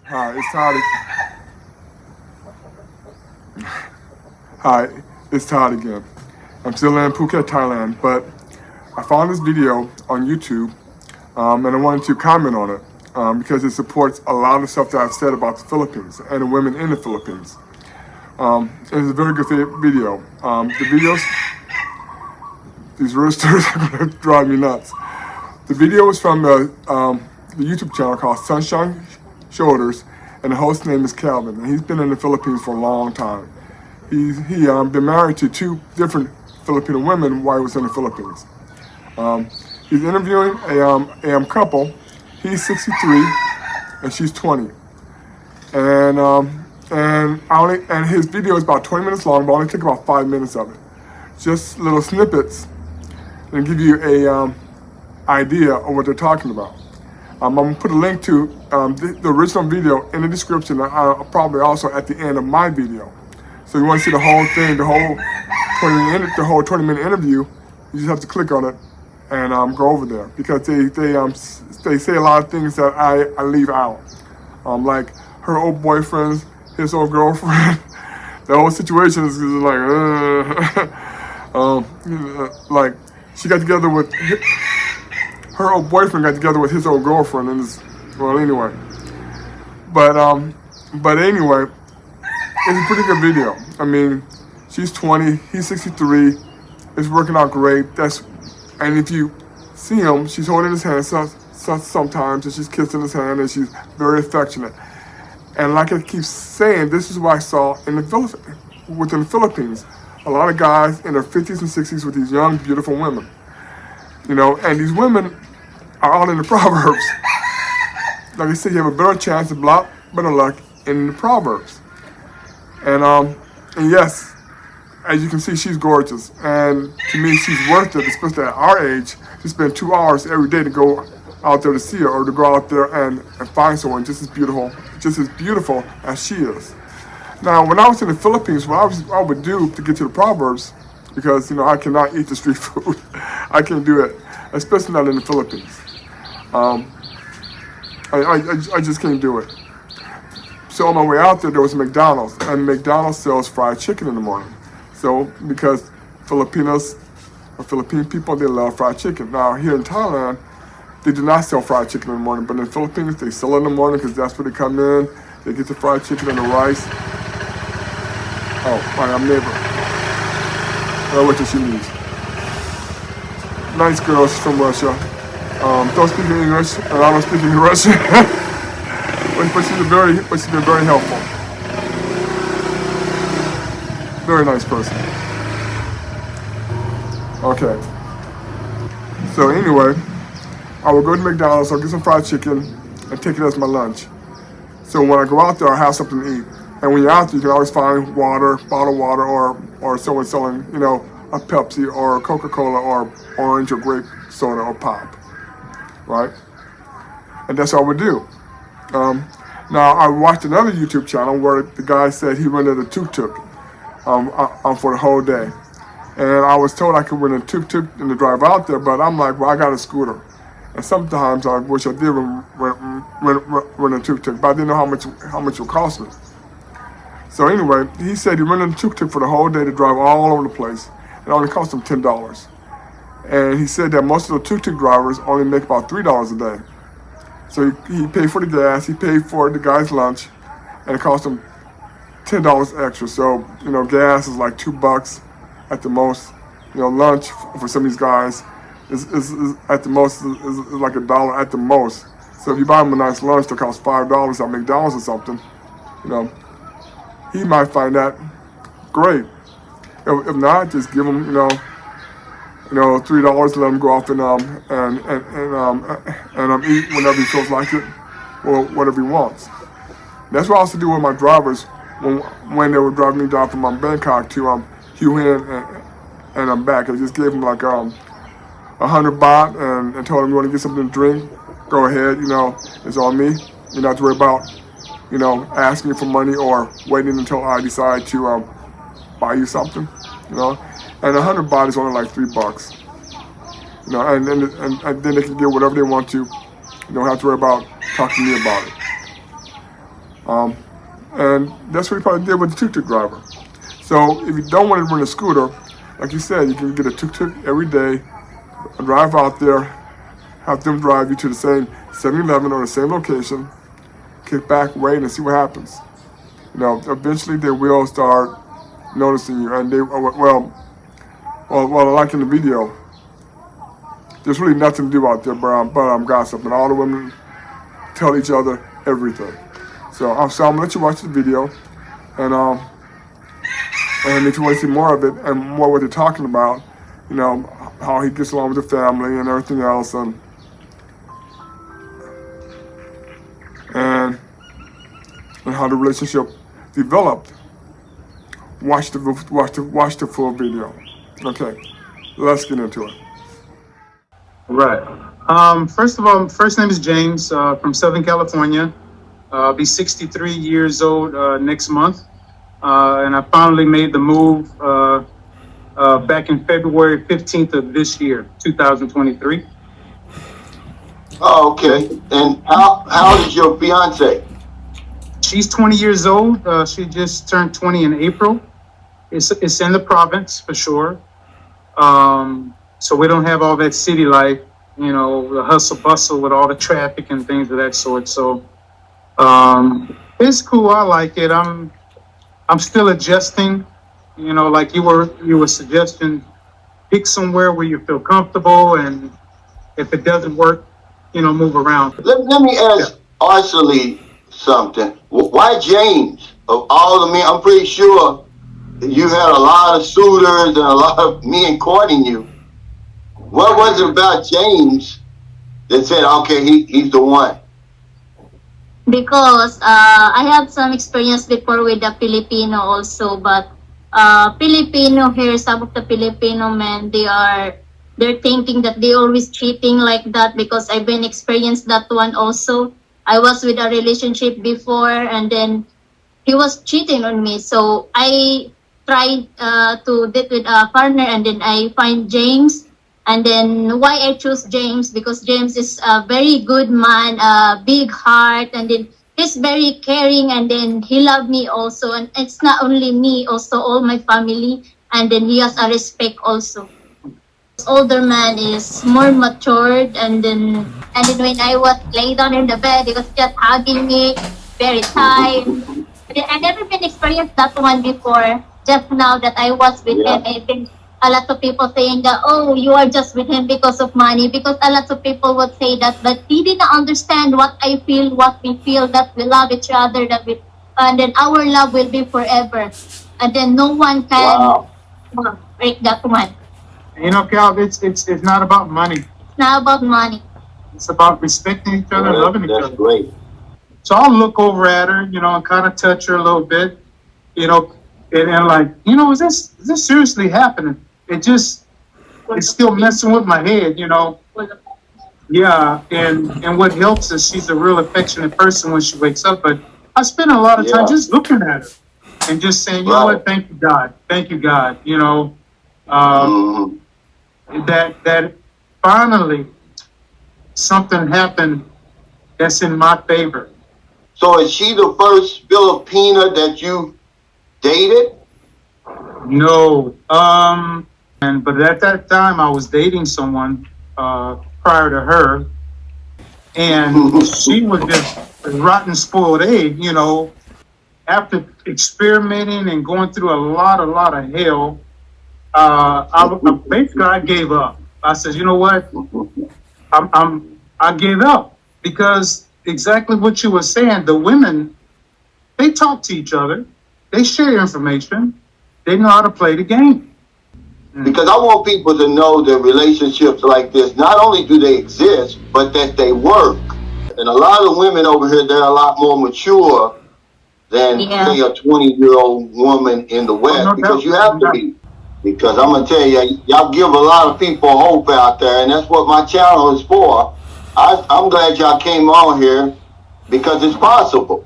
Hi, it's Todd. Hi, it's Todd again. I'm still in Phuket, Thailand, but I found this video on YouTube, and I wanted to comment on it because it supports a lot of stuff that I've said about the Philippines and the women in the Philippines. It's a very good video. The videos, these roosters are going to drive me nuts. The video is from the YouTube channel called Sunshine Shoulders, and the host's name is Calvin, and he's been in the Philippines for a long time. He's been married to two different Filipino women while he was in the Philippines. He's interviewing a couple. He's 63 and she's 20, and his video is about 20 minutes long, but I only take about 5 minutes of it. Just little snippets and give you a idea of what they're talking about. I'm gonna put a link to the original video in the description, probably also at the end of my video. So you want to see the whole thing, the whole 20-minute interview, you just have to click on it and go over there, because they say a lot of things that I leave out, like her old boyfriend, his old girlfriend. The whole situation is like she got together with her old boyfriend, got together with his old girlfriend, and but anyway, it's a pretty good video. I mean, she's 20, he's 63. It's working out great. And if you see him, she's holding his hand sometimes, and she's kissing his hand, and she's very affectionate. And like I keep saying, this is what I saw within the Philippines. A lot of guys in their 50s and 60s with these young, beautiful women. And these women are all in the Proverbs. Like I said, you have a better chance of better luck in the Proverbs. And yes, as you can see, she's gorgeous. And to me, she's worth it, especially at our age, to spend 2 hours every day to go out there to see her, or to go out there and find someone just as beautiful as she is. Now, when I was in the Philippines, what I would do to get to the Proverbs, because I cannot eat the street food. I can't do it, especially not in the Philippines. I just can't do it. So on my way out there was a McDonald's, and McDonald's sells fried chicken in the morning. So because Philippine people, they love fried chicken. Now here in Thailand, they do not sell fried chicken in the morning, but in the Philippines, they sell it in the morning because that's where they come in. They get the fried chicken and the rice. Oh, my neighbor. I don't know what she needs. Nice girls from Russia. Don't speak English, and I don't speak any Russian. but she's been very helpful. Very nice person. Okay. So anyway, I will go to McDonald's, I'll get some fried chicken, and take it as my lunch. So when I go out there, I'll have something to eat. And when you're out there, you can always find water, bottled water, or someone selling, a Pepsi or a Coca-Cola or orange or grape soda or pop, right? And that's all we do. Now, I watched another YouTube channel where the guy said he rented a tuk-tuk for the whole day. And I was told I could rent a tuk-tuk and to drive out there, but I'm like, well, I got a scooter. And sometimes I wish I did rent a tuk-tuk, but I didn't know how much it would cost me. So anyway, he said he rented a tuk-tuk for the whole day to drive all over the place. It only cost him $10. And he said that most of the tuk-tuk drivers only make about $3 a day. So he paid for the gas, he paid for the guy's lunch, and it cost him $10 extra. So, gas is like $2 at the most. Lunch for some of these guys is at the most is like $1 at the most. So if you buy him a nice lunch that costs $5 at McDonald's or something, he might find that great. If not, just give him, $3, let him go off and eat whenever he feels like it, or whatever he wants. That's what I also do with my drivers when they would drive me down from Bangkok to Hue Hin and I'm back. I just gave them like 100 baht and told them, you want to get something to drink, go ahead. It's on me. You don't have to worry about asking me for money or waiting until I decide to buy you something. And 100 baht is only like $3. And then they can get whatever they want to. You don't have to worry about talking to me about it. And that's what he probably did with the tuk-tuk driver. So if you don't want to rent a scooter, like you said, you can get a tuk-tuk every day, drive out there, have them drive you to the same 7-Eleven or the same location, kick back, wait, and see what happens. You know, eventually they will start noticing you, and they, well, like in the video, there's really nothing to do out there but gossip, and all the women tell each other everything. So I'm gonna let you watch the video, and if you want to see more of it and more what they're talking about, you know, how he gets along with the family and everything else, and how the relationship developed. Watch the full video. Okay, let's get into it. Right. First of all, first name is James from Southern California. I'll be 63 years old next month. And I finally made the move back in February 15th of this year, 2023. Oh, okay. And how old is your fiance? She's 20 years old. She just turned 20 in April. It's in the province for sure. So we don't have all that city life, you know, the hustle bustle with all the traffic and things of that sort. So it's cool. I like it. I'm still adjusting, you know, like you were suggesting, pick somewhere where you feel comfortable, and if it doesn't work, you know, move around. Let me ask Arcely something. Why James? Of all the men, I'm pretty sure you had a lot of suitors and a lot of men courting you. What was it about James that said, okay, he's the one? Because I have some experience before with the Filipino also, but Filipino here, some of the Filipino men, they're thinking that they always cheating like that, because I've been experienced that one also. I was with a relationship before, and then he was cheating on me. So I tried to date with a partner, and then I find James. And then why I choose James, because James is a very good man, big heart, and then he's very caring, and then he loved me also. And it's not only me, also all my family, and then he has a respect also. This older man is more matured, and then when I was laying down in the bed, he was just hugging me, very tight. I never been experienced that one before. Just now that I was with him, I think a lot of people saying that, oh, you are just with him because of money, because a lot of people would say that, but he didn't understand what I feel, what we feel, that we love each other, and then our love will be forever, and then no one can break that one. You know, Cal, it's not about money. It's not about money. It's about respecting each other, loving each other. That's great. So I'll look over at her, you know, and kind of touch her a little bit, you know, and like, you know, is this seriously happening? It's still messing with my head, you know. Yeah, and what helps is she's a real affectionate person when she wakes up. But I spend a lot of time just looking at her and just saying, you know what, thank you, God, you know, that finally something happened that's in my favor. So is she the first Filipina that you dated? No, but at that time I was dating someone prior to her, and she was just a rotten spoiled egg, you know. After experimenting and going through a lot of hell, I gave up. I said, you know what, I gave up, because exactly what you were saying, the women, they talk to each other, they share information, they know how to play the game. Because I want people to know that relationships like this, not only do they exist, but that they work. And a lot of women over here, they're a lot more mature than, say, a 20-year-old woman in the West, because you have to be. Because I'm going to tell you, y'all give a lot of people hope out there, and that's what my channel is for. I'm glad y'all came on here, because it's possible.